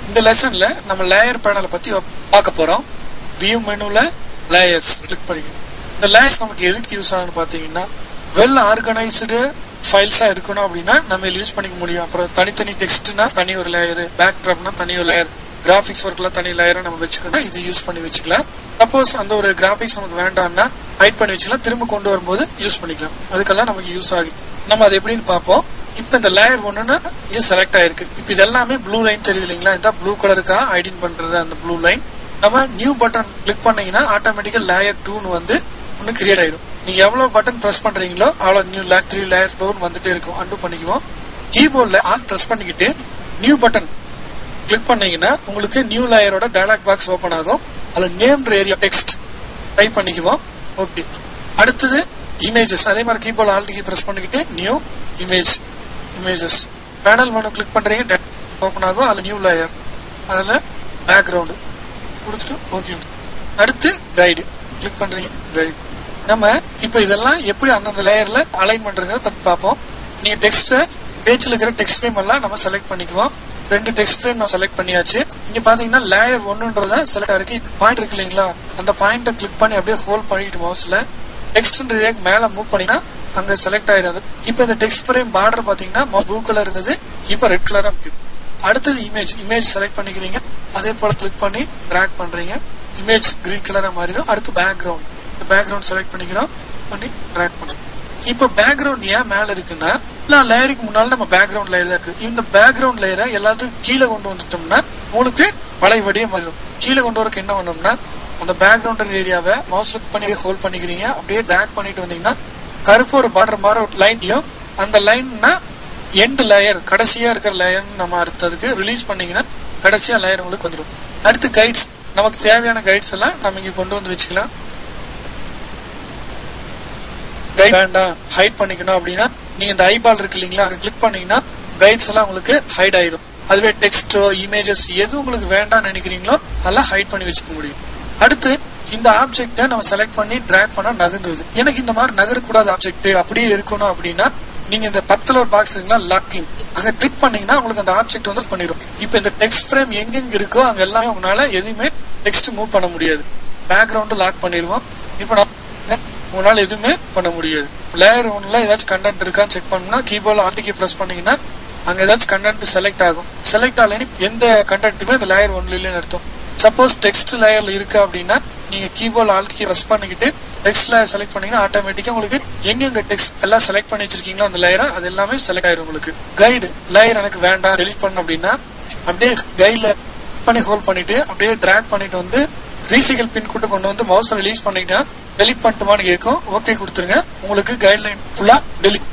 இந்த லெசன்ல நம்ம லேயர் பேனலை பத்தி பார்க்க போறோம். வியூ மெனுல லேயர்ஸ் கிளிக் பண்ணிக்கோங்க. இந்த லேயர்ஸ் நமக்கு எதுக்கு யூஸ் ஆகுன்னு பாத்தீங்கன்னா, வெல் ஆர்கனைஸ்டு ஃபைல்ஸா இருக்கணும் அப்படின்னா நம்ம யூஸ் பண்ணிக்க முடியும். அப்புறம் தனித்தனி டெக்ஸ்ட்னா தனி ஒரு லேயர், பேக் ட்ராப்னா தனி ஒரு லேயர், கிராபிக்ஸ் ஒர்க்லாம் தனி லேயரா நம்ம வச்சுக்கணும். இது யூஸ் பண்ணி வச்சுக்கலாம். சப்போஸ் அந்த ஒரு கிராபிக்ஸ் நமக்கு வேண்டாம்னா ஹைட் பண்ணி வச்சுக்கலாம், திரும்ப கொண்டு வரும்போது யூஸ் பண்ணிக்கலாம். அதுக்கெல்லாம் நமக்கு யூஸ் ஆகும். நம்ம அது எப்படின்னு பார்ப்போம். இப்ப இந்த லேயர் ஒண்ணுன்னு இங்க செலக்ட் ஆயிருக்கு. இப்ப இது எல்லாமே ப்ளூ லைன் தெரியும் இல்லைங்களா? இந்த ப்ளூ கலருக்கா ஐடென்ட் பண்றது அந்த ப்ளூ லைன். நம்ம நியூ பட்டன் கிளிக் பண்ணீங்கன்னா ஆட்டோமேட்டிக்கா லேயர் 2 வந்து ஒன்னு கிரியேட் ஆயிடும். நீங்க எவ்வளவு பட்டன் பிரஸ் பண்றீங்களோ அவ்வளவு நியூ லேயர் 3 லேயர் 4 வந்துட்டே இருக்கும். அன்டு பண்ணிக்குவோம். கீபோர்ட்ல ஆல் பிரஸ் பண்ணிக்கிட்டு நியூ பட்டன் கிளிக் பண்ணீங்கன்னா உங்களுக்கு நியூ லேயரோட டயலாக் பாக்ஸ் ஓபன் ஆகும். அதுல நேம் ஏரியா டெக்ஸ்ட் டைப் பண்ணிக்குவோம். ஓகே. அடுத்தது இமேஜஸ். அதே மாதிரி கீபோர்ட் ஆல்ட் கீ பிரஸ் பண்ணிக்கிட்டு new images panel menu click பண்றீங்க, ஓபன் ஆகும். அதுல நியூ லேயர், அதுல பேக்ரவுண்ட் கொடுத்துட்டு ஓகே. அடுத்து கைடு கிளிக் பண்றீங்க, கைடு. நம்ம இப்ப இதெல்லாம் எப்படி அந்தந்த லேயர்ல அலைன் பண்றதுங்க பத்தி பார்ப்போம். நீங்க டெக்ஸ்ட் பேஜ்ல இருக்கிற டெக்ஸ்ட் ஃப்ரேம் எல்லாம் நம்ம செலக்ட் பண்ணிக்குவோம். 2 டெக்ஸ்ட் ஃப்ரேம் நான் செலக்ட் பண்ணியாச்சு. இங்க பாத்தீங்கன்னா லேயர் 1ன்றத செலக்ட் ஆயிருக்கு. பாயிண்ட் இருக்கு இல்லைங்களா? அந்த பாயிண்ட கிளிக் பண்ணி அப்படியே ஹோல்ட் பண்ணிட்டு மவுஸ்ல டெக்ஸ்ட் மேல மூவ் பண்ணினா அங்க செலக்ட் ஆயிராது. இப்ப இந்த டெக்ஸ்ட் ஃப்ரேம் பார்டர் பாத்தீங்கன்னா ப்ளூ கலர் இருந்தது, இப்ப ரெட் கலரா இருக்கு. அடுத்தது இமேஜ் செலக்ட் பண்ணிக்கிறீங்க. அதே போல கிளிக் பண்ணி டிராக் பண்றீங்க, இமேஜ் கிரீன் கலரா மாறிடும். அடுத்து பேக்ரவுண்ட் செலக்ட் பண்ணிக்கிறோம், பண்ணி டிராக் பண்ணுங்க. இப்ப பேக்ரவுண்ட் ஏன் மேல இருக்குன்னா, லேயருக்கு முன்னால நம்ம பேக்ரவுண்ட் லேயர் தான் இருக்கு. இந்த பேக்ரவுண்ட் லேயரை எல்லாத்துக்கும் கீழே கொண்டு வந்துட்டோம்னா உங்களுக்கு பழையபடியே மாறிடும். கீழே கொண்டு வரக்கு என்ன பண்ணோம்னா, அந்த பேக்ரவுண்ட் ஏரியாவை மவுஸ் பண்ணி ஹோல்ட் பண்ணிக்கிறீங்க, அப்படியே டிராக் பண்ணிட்டு வந்தீங்கன்னா கருப்பு ஒரு பார்டர் மாதிரி ஒரு லைன்லயும், அந்த லைன்னா எண்ட் லேயர் கடைசியா இருக்கிற லேயர் நம்ம அடுத்ததுக்கு ரிலீஸ் பண்ணீங்கன்னா கடைசியா லேயர் உங்களுக்கு வந்துடும். அடுத்து கைட்ஸ், நமக்கு தேவையான கைட்ஸ் எல்லாம் நம்ம இங்க கொண்டு வந்து வச்சுக்கலாம். கைட் வேண்டாம் ஹைட் பண்ணிக்கணும் அப்படின்னா நீங்க இந்த ஐபால் இருக்கு இல்லீங்களா, அங்க கிளிக் பண்ணீங்கன்னா கைட்ஸ் எல்லாம் உங்களுக்கு ஹைட் ஆயிடும். அதுவே டெக்ஸ்டோ இமேஜஸ் எது உங்களுக்கு வேண்டாம்னு நினைக்கிறீங்களோ அதெல்லாம் ஹைட் பண்ணி வச்சுக்க முடியும். அடுத்து இந்த ஆப்ஜெக்ட நம்ம செலக்ட் பண்ணி டிராக் பண்ணா நகர்ந்துருது. எனக்கு இந்த மாதிரி நகரக்கூடாத ஆப்ஜெக்ட் அப்படியே இருக்கணும் அப்படின்னா நீங்க இந்த 10ல ஒரு பாக்ஸ் இருக்குன்னா லாக்கிங், அங்க கிளிக் பண்ணீங்கன்னா உங்களுக்கு அந்த ஆப்ஜெக்ட் வந்து பண்ணிடும். இப்ப இந்த டெக்ஸ்ட் ஃப்ரேம் எங்கெங்க இருக்கோ அங்க எல்லாமே உங்களால எதுவுமே டெக்ஸ்ட் மூவ் பண்ண முடியாது. பேக்ரவுண்ட் லாக் பண்ணிடுவோம். இப்ப உங்களால எதுவுமே பண்ண முடியாது. லேயர் 1ல ஏதாச்சும் கண்டென்ட் இருக்கான்னு செக் பண்ணா கீபோர்ட்ல ஆல்ட் கீ பிரஸ் பண்ணீங்கன்னா அங்க ஏதாச்சும் கண்டென்ட் செலக்ட் ஆகும். செலக்ட் ஆகலைன்னு எந்த கண்டென்ட்டுமே இந்த லேயர் 1ல இல்லைன்னு அர்த்தம். சப்போஸ் டெக்ஸ்ட் லேயர்ல இருக்கு அப்படின்னா நீங்க கீபோர்ட் ஆல்ட் கீ பிரஸ் பண்ணிக்கிட்டு டெக்ஸ்ட் லேயர் செலக்ட் பண்ணீங்கன்னா ஆட்டோமேட்டிக்கா உங்களுக்கு எங்க டெக்ஸ்ட் எல்லாம் செலக்ட் பண்ணி வச்சிருக்கீங்களோ அந்த லேயரை அது எல்லாமே செலக்ட் ஆயிடும் உங்களுக்கு. கைடு லேயர் எனக்கு வேண்டாம் டெலிட் பண்ண அப்படின்னா அப்படியே கைட்ல பண்ணி ஹோல்ட் பண்ணிட்டு அப்படியே டிராக் பண்ணிட்டு வந்து ரீசைக்கிள் பின் கூட்டு கொண்டு வந்து மவுஸ் ரிலீஸ் பண்ணிட்டா டெலிட் பண்ணிட்டுமான்னு கேட்கும். ஓகே கொடுத்துருங்க, உங்களுக்கு கைட்லைன் ஃபுல்லா டெலிட்